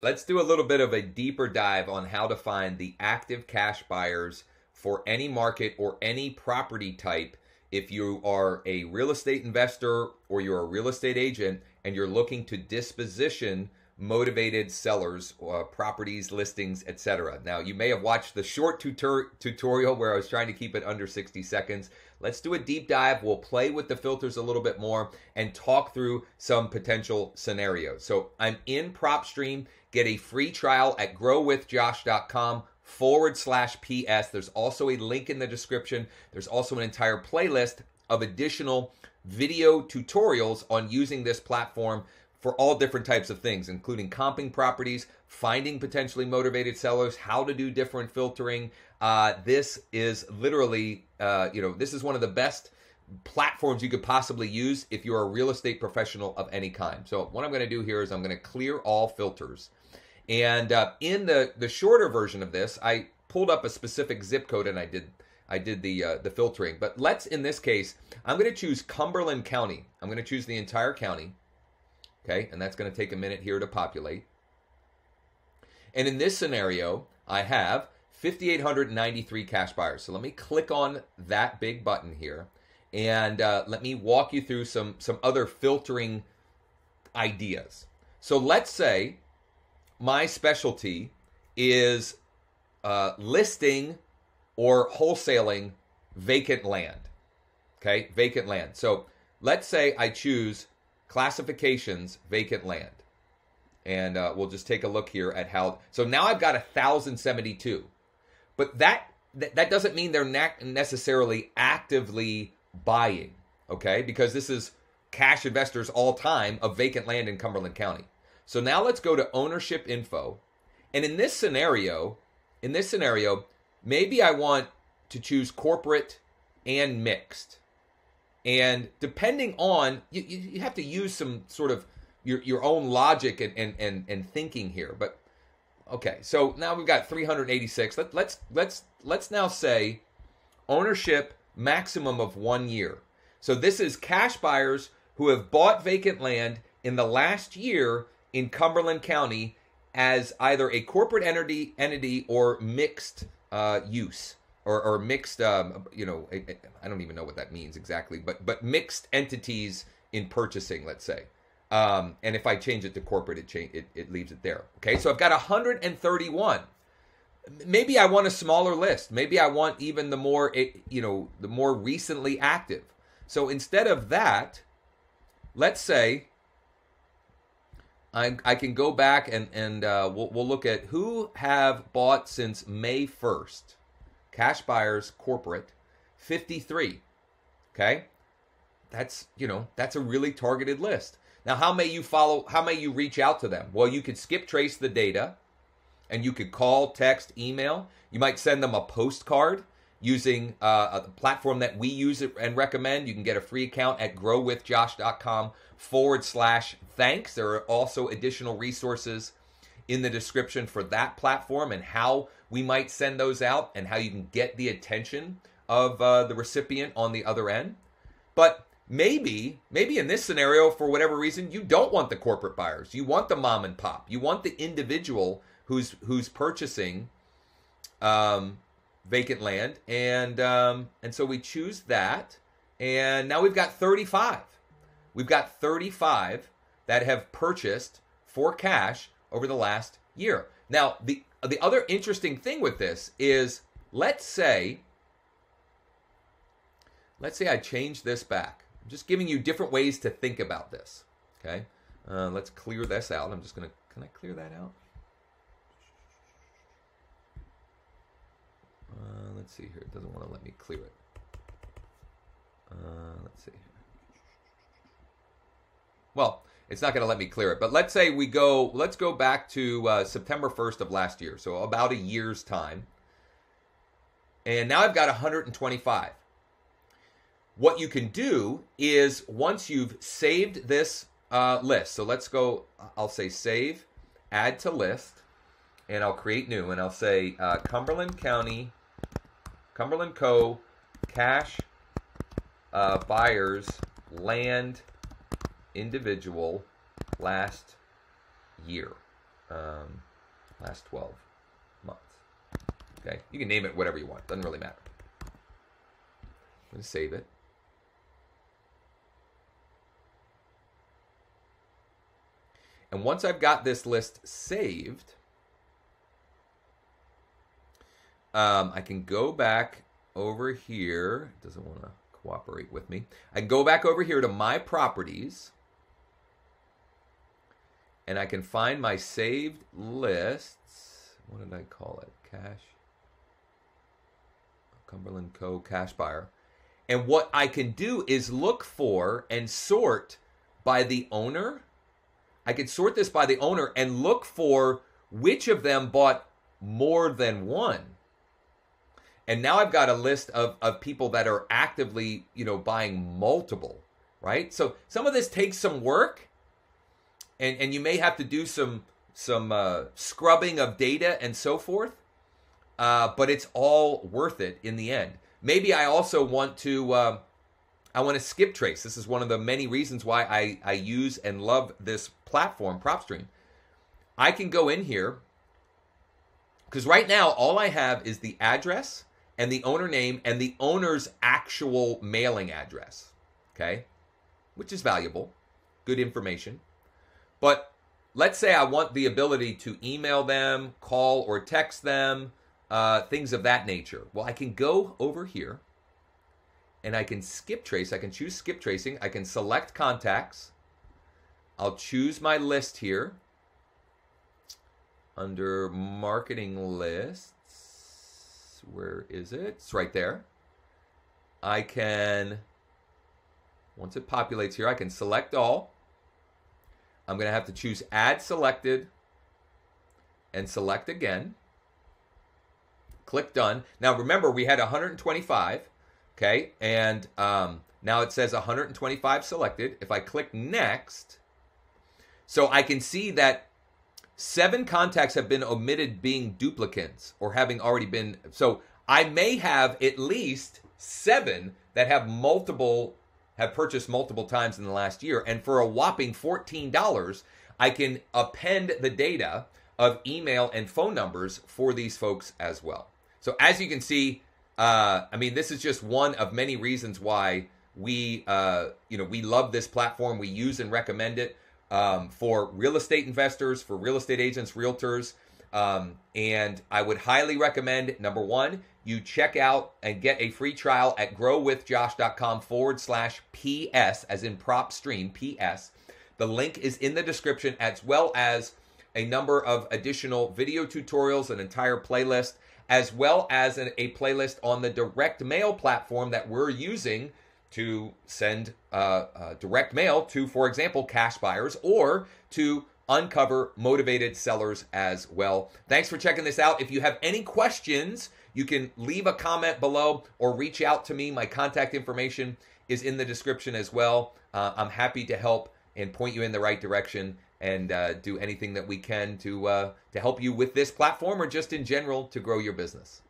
Let's do a little bit of a deeper dive on how to find the active cash buyers for any market or any property type. If you are a real estate investor or you're a real estate agent and you're looking to disposition motivated sellers, properties, listings, etc. Now, you may have watched the short tutorial where I was trying to keep it under 60 seconds. Let's do a deep dive. We'll play with the filters a little bit more and talk through some potential scenarios. So I'm in PropStream. Get a free trial at growwithjosh.com/PS. There's also a link in the description. There's also an entire playlist of additional video tutorials on using this platform for all different types of things, including comping properties, finding potentially motivated sellers, how to do different filtering. This is literally, this is one of the best platforms you could possibly use if you're a real estate professional of any kind. So what I'm going to do here is I'm going to clear all filters. And in the shorter version of this, I pulled up a specific zip code and I did the filtering. But let's, in this case, I'm going to choose Cumberland County. I'm going to choose the entire county. Okay, and that's going to take a minute here to populate. And in this scenario, I have 5,893 cash buyers. So let me click on that big button here, and let me walk you through some other filtering ideas. So let's say my specialty is listing or wholesaling vacant land. Okay, vacant land. So let's say I choose classifications vacant land, and we'll just take a look here at how. So now I've got 1,072, but that doesn't mean they're not necessarily actively buying. Okay, because this is cash investors all time of vacant land in Cumberland County. So now let's go to ownership info, and in this scenario, maybe I want to choose corporate and mixed. And depending on, you have to use some sort of your own logic and thinking here. But okay, so now we've got 386. Let's now say ownership maximum of 1 year. So this is cash buyers who have bought vacant land in the last year in Cumberland County as either a corporate entity or mixed use. Or mixed, I don't even know what that means exactly, but mixed entities in purchasing, let's say. And if I change it to corporate, it leaves it there. Okay, so I've got 131. Maybe I want a smaller list. Maybe I want even the more recently active. So instead of that, let's say I can go back and we'll look at who have bought since May 1st. Cash buyers, corporate, 53. Okay, that's a really targeted list. Now, how may you reach out to them? Well, you could skip trace the data, and you could call, text, email. You might send them a postcard using a platform that we use and recommend. You can get a free account at growwithjosh.com/thanks. There are also additional resources in the description for that platform and how we might send those out and how you can get the attention of the recipient on the other end. But maybe in this scenario, for whatever reason, you don't want the corporate buyers. You want the mom and pop. You want the individual who's purchasing vacant land, and so we choose that. And now we've got 35. We've got 35 that have purchased for cash over the last year. Now, the other interesting thing with this is, let's say I change this back. I'm just giving you different ways to think about this. Okay, let's clear this out. Can I clear that out? Let's see here. It doesn't want to let me clear it. Let's see here. Well, it's not going to let me clear it. But let's say let's go back to September 1st of last year. So about a year's time. And now I've got 125. What you can do is, once you've saved this list, so let's go, I'll say save, add to list, and I'll create new, and I'll say Cumberland County, Cumberland Co. Cash Buyers Land Individual last year. Last 12 months. Okay, you can name it whatever you want. Doesn't really matter. I'm going to save it. And once I've got this list saved, I can go back over here. It doesn't want to cooperate with me. I can go back over here to my properties, and I can find my saved lists. What did I call it? Cash. Cumberland Co. Cash Buyer. And what I can do is look for and sort by the owner. I could sort this by the owner and look for which of them bought more than one. And now I've got a list of people that are actively, buying multiple, right? So some of this takes some work, and you may have to do some scrubbing of data and so forth, but it's all worth it in the end. Maybe I also want to skip trace. This is one of the many reasons why I use and love this platform, PropStream. I can go in here, because right now all I have is the address and the owner name and the owner's actual mailing address, okay? Which is valuable, good information. But let's say I want the ability to email them, call or text them, things of that nature. Well, I can go over here and I can skip trace. I can choose skip tracing. I can select contacts. I'll choose my list here under marketing lists. Where is it? It's right there. I can, once it populates here, I can select all. I'm going to have to choose add selected and select again. Click done. Now remember, we had 125, okay? And now it says 125 selected. If I click next, so I can see that 7 contacts have been omitted being duplicates or having already been. So I may have at least 7 that have purchased multiple times in the last year. And for a whopping $14, I can append the data of email and phone numbers for these folks as well. So as you can see, this is just one of many reasons why we love this platform. We use and recommend it. For real estate investors, for real estate agents, realtors. And I would highly recommend, number one, you check out and get a free trial at growwithjosh.com/PS, as in PropStream, PS. The link is in the description, as well as a number of additional video tutorials, an entire playlist, as well as a playlist on the direct mail platform that we're using to send direct mail to, for example, cash buyers, or to uncover motivated sellers as well. Thanks for checking this out. If you have any questions, you can leave a comment below or reach out to me. My contact information is in the description as well. I'm happy to help and point you in the right direction, and do anything that we can to help you with this platform, or just in general to grow your business.